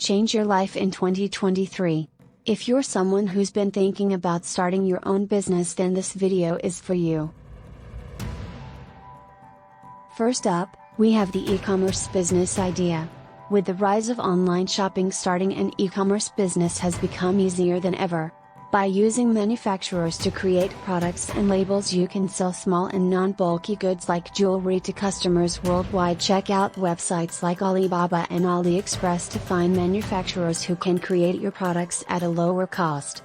change your life in 2023. If you're someone who's been thinking about starting your own business, then this video is for you. First up, we have the e-commerce business idea. With the rise of online shopping, starting an e-commerce business has become easier than ever. By using manufacturers to create products and labels, you can sell small and non-bulky goods like jewelry to customers worldwide. Check out websites like Alibaba and AliExpress to find manufacturers who can create your products at a lower cost.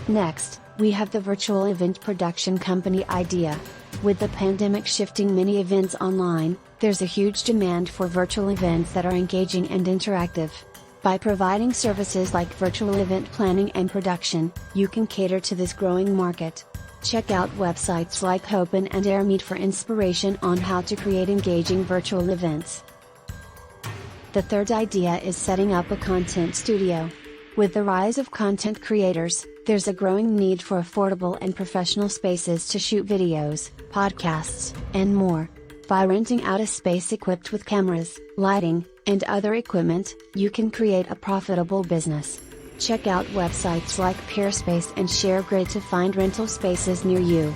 Next, we have the virtual event production company idea. With the pandemic shifting many events online, there's a huge demand for virtual events that are engaging and interactive. By providing services like virtual event planning and production, you can cater to this growing market. Check out websites like Open and AirMeet for inspiration on how to create engaging virtual events. The third idea is setting up a content studio. With the rise of content creators, there's a growing need for affordable and professional spaces to shoot videos, podcasts, and more. By renting out a space equipped with cameras, lighting, and other equipment, you can create a profitable business. Check out websites like Peerspace and ShareGrid to find rental spaces near you.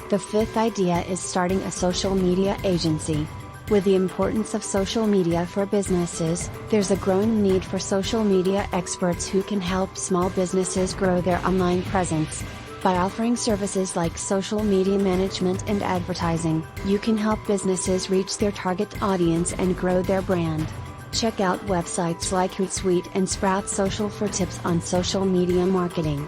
The fifth idea is starting a social media agency. With the importance of social media for businesses, there's a growing need for social media experts who can help small businesses grow their online presence. By offering services like social media management and advertising, you can help businesses reach their target audience and grow their brand. Check out websites like Hootsuite and Sprout Social for tips on social media marketing.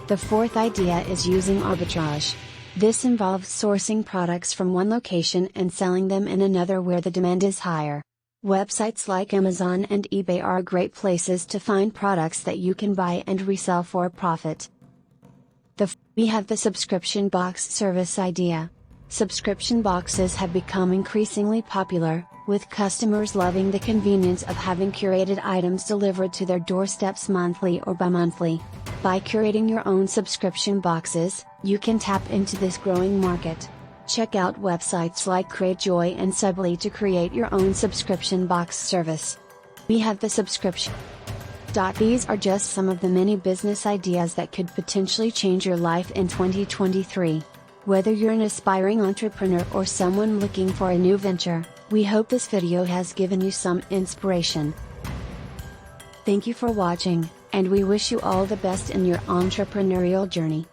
The fourth idea is using arbitrage. This involves sourcing products from one location and selling them in another where the demand is higher. Websites like Amazon and eBay are great places to find products that you can buy and resell for a profit. We have the subscription box service idea. Subscription boxes have become increasingly popular, with customers loving the convenience of having curated items delivered to their doorsteps monthly or bi-monthly. By curating your own subscription boxes, you can tap into this growing market. Check out websites like Cratejoy and Subly to create your own subscription box service. We have the subscription. These are just some of the many business ideas that could potentially change your life in 2023. Whether you're an aspiring entrepreneur or someone looking for a new venture, we hope this video has given you some inspiration. Thank you for watching, and we wish you all the best in your entrepreneurial journey.